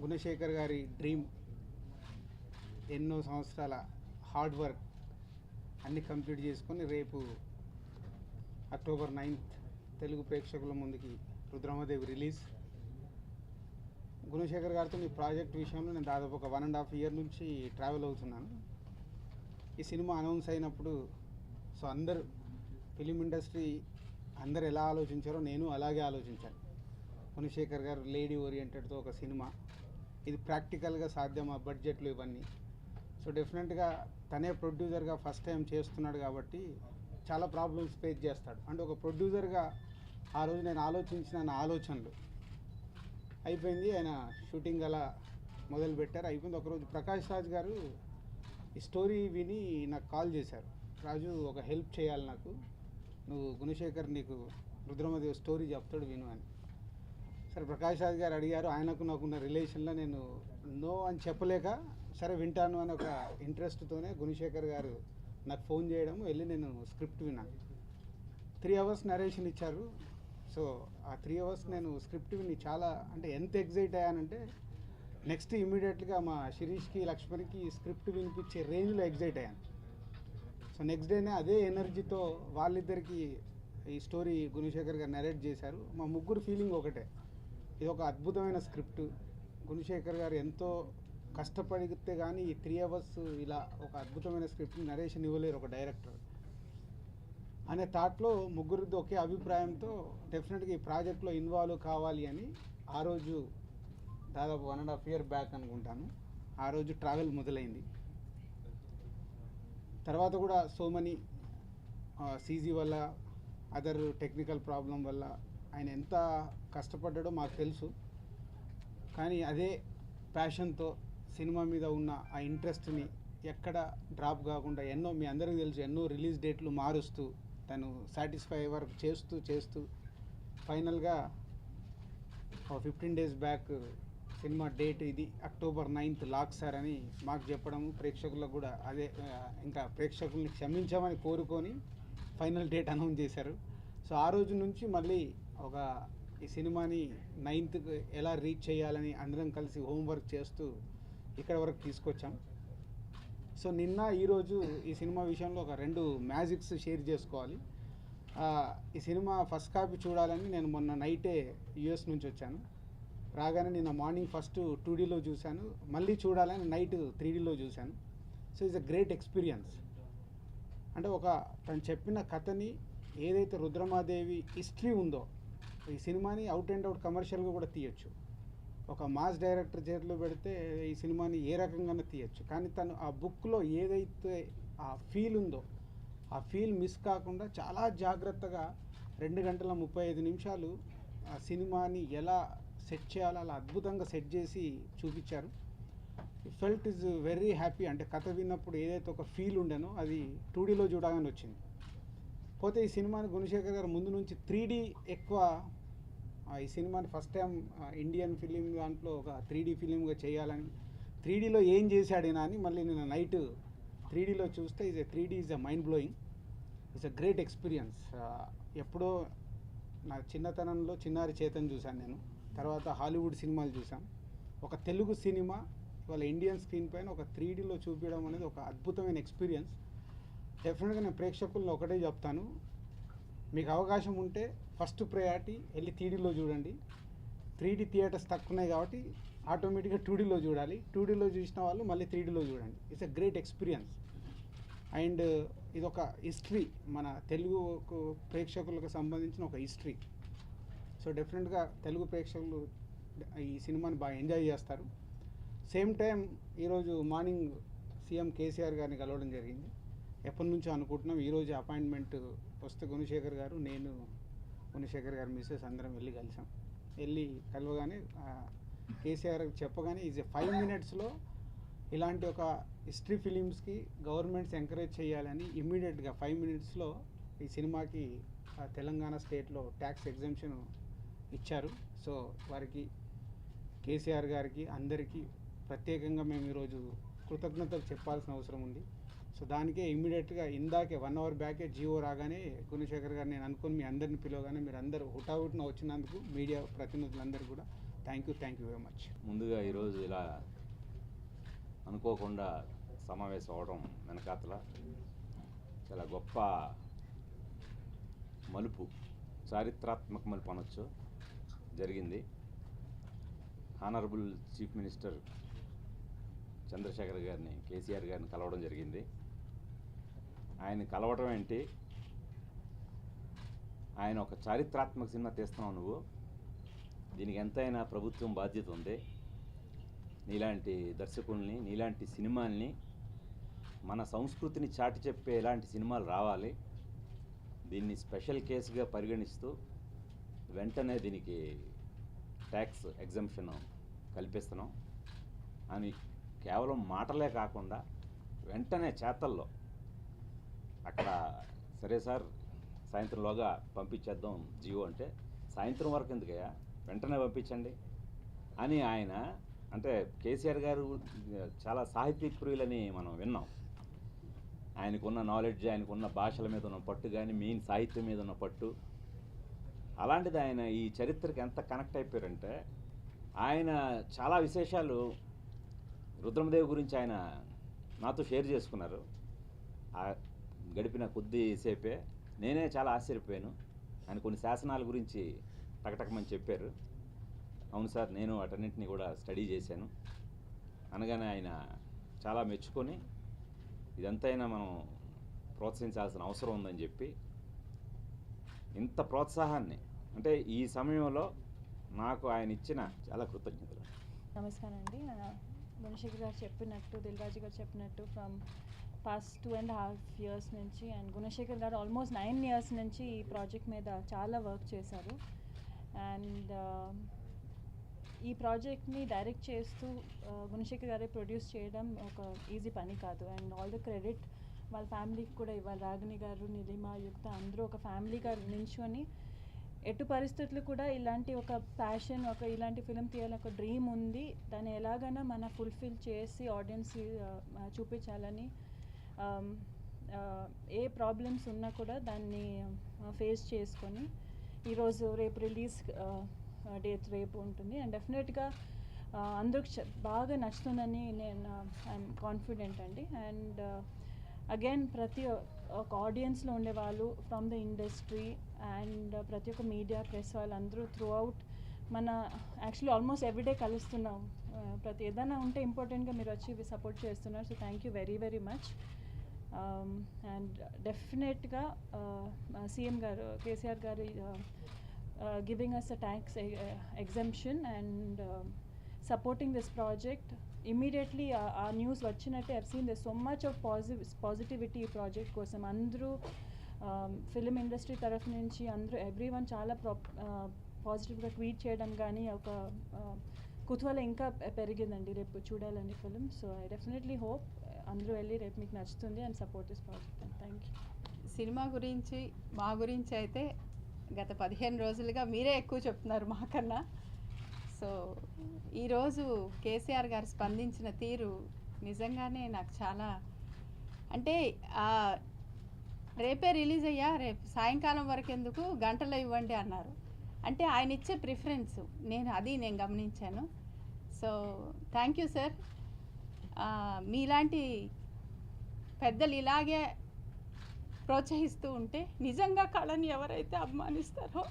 గుణశేఖర్ గారి డ్రీమ్ ఎన్నో సంవత్సరాల హార్డ్ వర్క్ అన్ని కంప్లీట్ చేసుకొని రేపు అక్టోబర్ 9th తెలుగు ప్రేక్షకుల ముందుకి రుద్రమదేవి రిలీజ్. గుణశేఖర్ గారితో ఈ ప్రాజెక్ట్ విషయంలో నేను దాదాపు ఒక 1.5 year నుంచి ట్రావెల్ అవుతున్నాను. ఈ సినిమా అనౌన్స్ అయినప్పుడు అందరు ఫిలిం ఇండస్ట్రీ అందరు ఎలా ఆలోచించారో నేను అలాగే ఆలోచించాను. గుణశేఖర్ గారు లేడీ ఓరియంటెడ్తో ఒక సినిమా, ఇది ప్రాక్టికల్గా సాధ్యమా బడ్జెట్లు ఇవన్నీ. డెఫినెట్గా తనే ప్రొడ్యూసర్గా ఫస్ట్ టైం చేస్తున్నాడు కాబట్టి చాలా ప్రాబ్లమ్స్ ఫేస్ చేస్తాడు. అంటే ఒక ప్రొడ్యూసర్గా ఆ రోజు నేను ఆలోచించిన నా ఆలోచనలు అయిపోయింది. ఆయన షూటింగ్ అలా మొదలుపెట్టారు, అయిపోయింది. ఒకరోజు ప్రకాష్ రాజ్ గారు ఈ స్టోరీ విని నాకు కాల్ చేశారు, రాజు ఒక హెల్ప్ చేయాలి నాకు, నువ్వు గుణశేఖర్ నీకు రుద్రమదేవి స్టోరీ చెప్తాడు విను అని. సరే ప్రకాష్ రాజ్ గారు అడిగారు, ఆయనకు నాకున్న రిలేషన్లో నేను నో అని చెప్పలేక సరే వింటాను అని ఒక ఇంట్రెస్ట్తోనే గుణశేఖర్ గారు నాకు ఫోన్ చేయడం, వెళ్ళి నేను స్క్రిప్ట్ విన్నాను. 3 hours నరేషన్ ఇచ్చారు. ఆ 3 hours నేను స్క్రిప్ట్ విని చాలా అంటే ఎంత ఎగ్జైట్ అయ్యానంటే నెక్స్ట్ ఇమీడియట్గా మా శిరీష్కి లక్ష్మణ్కి స్క్రిప్ట్ వినిపించే రేంజ్లో ఎగ్జైట్ అయ్యాను. నెక్స్ట్ డేనే అదే ఎనర్జీతో వాళ్ళిద్దరికి ఈ స్టోరీ గుణశేఖర్ గారు నరేట్ చేశారు. మా ముగ్గురు ఫీలింగ్ ఒకటే, ఇది ఒక అద్భుతమైన స్క్రిప్ట్. గుణశేఖర్ గారు ఎంతో కష్టపడితే కానీ ఈ 3 hours ఇలా ఒక అద్భుతమైన స్క్రిప్ట్ నరేషన్ ఇవ్వలేరు ఒక డైరెక్టర్ అనే థాట్లో ముగ్గురిది ఒకే అభిప్రాయంతో డెఫినెట్గా ఈ ప్రాజెక్ట్లో ఇన్వాల్వ్ కావాలి అని ఆ రోజు దాదాపు 1.5 year బ్యాక్ అనుకుంటాను, ఆ రోజు ట్రావెల్ మొదలైంది. తర్వాత కూడా సో మనీ సీజీ వల్ల అదర్ టెక్నికల్ ప్రాబ్లం వల్ల ఆయన ఎంత కష్టపడ్డాడో మాకు తెలుసు. కానీ అదే ప్యాషన్తో సినిమా మీద ఉన్న ఆ ఇంట్రెస్ట్ని ఎక్కడ డ్రాప్ కాకుండా ఎన్నో మీ అందరికీ తెలుసు ఎన్నో రిలీజ్ డేట్లు మారుస్తూ తను సాటిస్ఫై వర్క్ చేస్తూ ఫైనల్గా 15 days బ్యాక్ సినిమా డేట్ ఇది అక్టోబర్ 9th లాక్ సార్ అని మాకు చెప్పడం, ప్రేక్షకులకు కూడా అదే ఇంకా ప్రేక్షకుల్ని క్షమించామని కోరుకొని ఫైనల్ డేట్ అనౌన్స్ చేశారు. ఆ రోజు నుంచి మళ్ళీ ఈ సినిమాని 9th ఎలా రీచ్ చేయాలని అందరం కలిసి హోంవర్క్ చేస్తూ ఇక్కడ వరకు తీసుకొచ్చాం. నిన్న ఈరోజు ఈ సినిమా విషయంలో ఒక 2 మ్యాజిక్స్ షేర్ చేసుకోవాలి. ఈ సినిమా ఫస్ట్ కాపీ చూడాలని నేను మొన్న నైటే US నుంచి వచ్చాను. రాగానే నిన్న మార్నింగ్ ఫస్ట్ 2Dలో చూశాను, మళ్ళీ చూడాలని నైట్ 3Dలో చూశాను. It's a great experience. అంటే తను చెప్పిన కథని ఏదైతే రుద్రమాదేవి హిస్టరీ ఉందో ఈ సినిమాని అవుట్ అండ్ అవుట్ కమర్షియల్గా కూడా తీయచ్చు. ఒక మాస్ డైరెక్టర్ చేతిలో పెడితే ఈ సినిమాని ఏ రకంగానే తీయచ్చు. కానీ తను ఆ బుక్లో ఏదైతే ఆ ఫీల్ ఉందో ఆ ఫీల్ మిస్ కాకుండా చాలా జాగ్రత్తగా 2 గంటల 35 నిమిషాలు ఆ సినిమాని ఎలా సెట్ చేయాలో అలా అద్భుతంగా సెట్ చేసి చూపించారు. Felt is very happy. అంటే కథ విన్నప్పుడు ఏదైతే ఒక ఫీల్ ఉండేనో అది 2Dలో చూడగానే వచ్చింది. పోతే ఈ సినిమాని గుణశేఖర్ గారు ముందు నుంచి 3D ఎక్కువ ఈ సినిమాని ఫస్ట్ టైం ఇండియన్ ఫిలిం దాంట్లో ఒక 3D ఫిలింగా చేయాలని 3Dలో ఏం చేశాడేనా అని మళ్ళీ నేను నైట్ 3Dలో చూస్తే 3D is a mind blowing. It's a great experience. ఎప్పుడో నా చిన్నతనంలో చిన్నారి చేతన్ చూశాను నేను, తర్వాత హాలీవుడ్ సినిమాలు చూసాం. ఒక తెలుగు సినిమా ఇవాళ ఇండియన్ స్క్రీన్ పైన ఒక 3Dలో చూపించడం అనేది ఒక అద్భుతమైన ఎక్స్పీరియన్స్. డెఫినెట్గా నేను ప్రేక్షకులను ఒకటే చెప్తాను, మీకు అవకాశం ఉంటే ఫస్ట్ ప్రయారిటీ వెళ్ళి 3Dలో చూడండి. 3D థియేటర్స్ తక్కువ ఉన్నాయి కాబట్టి ఆటోమేటిక్గా 2Dలో చూడాలి. 2Dలో చూసిన వాళ్ళు మళ్ళీ 3Dలో చూడండి. It's a great experience. And ఇదొక హిస్టరీ, మన తెలుగు ప్రేక్షకులకు సంబంధించిన ఒక హిస్టరీ. డెఫినెట్గా తెలుగు ప్రేక్షకులు ఈ సినిమాని బాగా ఎంజాయ్ చేస్తారు. సేమ్ టైం ఈరోజు మార్నింగ్ సీఎం కేసీఆర్ గారిని కలవడం జరిగింది. ఎప్పటి నుంచో అనుకుంటున్నాం, ఈరోజు అపాయింట్మెంట్ వస్తే గుణశేఖర్ గారు, నేను, గుణశేఖర్ గారు మిస్సెస్ అందరం వెళ్ళి కలిసాం. వెళ్ళి కలవగానే కేసీఆర్ చెప్పగానే 5 minutesలో ఇలాంటి ఒక హిస్టరీ ఫిలిమ్స్కి గవర్నమెంట్స్ ఎంకరేజ్ చేయాలని ఇమ్మీడియట్గా 5 minutesలో ఈ సినిమాకి తెలంగాణ స్టేట్లో ట్యాక్స్ ఎగ్జంప్షన్ ఇచ్చారు. వారికి కేసీఆర్ గారికి అందరికీ ప్రత్యేకంగా మేము ఈరోజు కృతజ్ఞతలు చెప్పాల్సిన అవసరం ఉంది. దానికే ఇమ్మీడియట్గా ఇందాకే 1 hour బ్యాకే జియో రాగానే గుణశేఖర్ గారు నేను అనుకుని మీ అందరిని పిలవగానే మీరు అందరూ హుటాహుటిన వచ్చినందుకు మీడియా ప్రతినిధులందరూ కూడా థ్యాంక్ యూ వెరీ మచ్. ముందుగా ఈరోజు ఇలా అనుకోకుండా సమావేశం అవడం వెనకాతల చాలా గొప్ప మలుపు, చారిత్రాత్మక మలుపు అనొచ్చు జరిగింది. హానరబుల్ చీఫ్ మినిస్టర్ చంద్రశేఖర్ గారిని, కేసీఆర్ గారిని కలవడం జరిగింది. ఆయన కలవడం ఏంటి, ఆయన ఒక చారిత్రాత్మక సినిమా తీస్తున్నావు నువ్వు, దీనికి ఎంతైనా ప్రభుత్వం బాధ్యత ఉంది, నీలాంటి దర్శకుల్ని, నీలాంటి సినిమాల్ని, మన సంస్కృతిని చాటి చెప్పే ఇలాంటి సినిమాలు రావాలి, దీన్ని స్పెషల్ కేసుగా పరిగణిస్తూ వెంటనే దీనికి ట్యాక్స్ ఎగ్జంప్షన్ కల్పిస్తున్నాం అని కేవలం మాటలే కాకుండా వెంటనే చేతల్లో అక్కడ సరే సార్ సాయంత్రంలోగా పంపించేద్దాం జియో అంటే, సాయంత్రం వరకు ఎందుకయ్యా, వెంటనే పంపించండి అని ఆయన అంటే కేసీఆర్ గారు చాలా సాహితీ ప్రియులని మనం విన్నాం. ఆయనకున్న నాలెడ్జ్, ఆయనకున్న భాషల మీద ఉన్న పట్టు కానీ, మెయిన్ సాహిత్యం మీద ఉన్న పట్టు, అలాంటిది ఆయన ఈ చరిత్రకి ఎంత కనెక్ట్ అయిపోయారంటే ఆయన చాలా విశేషాలు రుద్రమదేవి గురించి ఆయన నాతో షేర్ చేసుకున్నారు. గడిపిన కొద్దిసేపే నేనే చాలా ఆశ్చర్యపోయాను. ఆయన కొన్ని శాసనాల గురించి టకటకమని చెప్పారు. అవును సార్, నేను వాటన్నింటినీ కూడా స్టడీ చేశాను అనగానే ఆయన చాలా మెచ్చుకొని ఇదంతైనా మనం ప్రోత్సహించాల్సిన అవసరం ఉందని చెప్పి, ఇంత ప్రోత్సాహాన్ని అంటే ఈ సమయంలో నాకు ఆయన ఇచ్చిన చాలా కృతజ్ఞతలు. నమస్కారం అండి. గుణశేఖర్ గారు చెప్పినట్టు, దిల్ రాజు గారు చెప్పినట్టు ఫ్రమ్ పాస్ట్ 2.5 years నుంచి, అండ్ గుణశేఖర్ గారు ఆల్మోస్ట్ 9 years నుంచి ఈ ప్రాజెక్ట్ మీద చాలా వర్క్ చేశారు. అండ్ ఈ ప్రాజెక్ట్ని డైరెక్ట్ చేస్తూ గుణశేఖర్ గారే ప్రొడ్యూస్ చేయడం ఒక ఈజీ పని కాదు. అండ్ ఆల్ ద క్రెడిట్ వాళ్ళ ఫ్యామిలీకి కూడా ఇవ్వాలి. రాగిణి గారు, నీలిమ, యుక్త అందరూ ఒక ఫ్యామిలీగా నించుకొని ఎటు పరిస్థితులు కూడా ఇలాంటి ఒక ప్యాషన్, ఒక ఇలాంటి ఫిలిం తీయాలని ఒక డ్రీమ్ ఉంది, దాన్ని ఎలాగైనా మన ఫుల్ఫిల్ చేసి ఆడియన్స్ చూపించాలని, ఏ ప్రాబ్లమ్స్ ఉన్నా కూడా దాన్ని ఫేస్ చేసుకొని ఈరోజు రేపు రిలీజ్ డేట్ రేపు ఉంటుంది. అండ్ డెఫినెట్గా అందరికి బాగా నచ్చుతుందని నేను ఐఎమ్ కాన్ఫిడెంట్ అండి. అండ్ అగైన్ ప్రతి ఒక ఆడియన్స్లో ఉండేవాళ్ళు ఫ్రమ్ ద ఇండస్ట్రీ అండ్ ప్రతి ఒక్క మీడియా, ప్రెస్ వాళ్ళందరూ త్రూ అవుట్ మన యాక్చువల్లీ ఆల్మోస్ట్ ఎవ్రీడే కలుస్తున్నాం. ప్రతి ఏదైనా ఉంటే ఇంపార్టెంట్గా మీరు వచ్చి సపోర్ట్ చేస్తున్నారు. So thank you very much. And డెఫినెట్గా సీఎం గారు, కేసీఆర్ గారు giving us a tax exemption and supporting this project immediately. Our news vachinate I've seen there's so much of positivity project kosam andru film industry taraf nunchi andru everyone chaala positive ga tweet cheyadam gaani oka కుతూహలం ఇంకా పెరిగిందండి రేపు చూడాలని film. So I definitely hope అందరూ వెళ్ళి రేపు మీకు నచ్చుతుంది and support this project. And thank you. Cinema గురించి, మా గురించి అయితే గత 15 రోజులుగా మీరే ఎక్కువ చెప్తున్నారు మాకన్నా. సో ఈరోజు కేసీఆర్ గారు స్పందించిన తీరు నిజంగానే నాకు చాలా, అంటే రేపే రిలీజ్ అయ్యా, రేపు సాయంకాలం వరకు ఎందుకు, గంటలో ఇవ్వండి అన్నారు. అంటే ఆయన ఇచ్చే ప్రిఫరెన్స్ నేను గమనించాను. So thank you sir. మీలాంటి పెద్దలు ఇలాగే ప్రోత్సహిస్తూ ఉంటే నిజంగా కళని ఎవరైతే అభిమానిస్తారో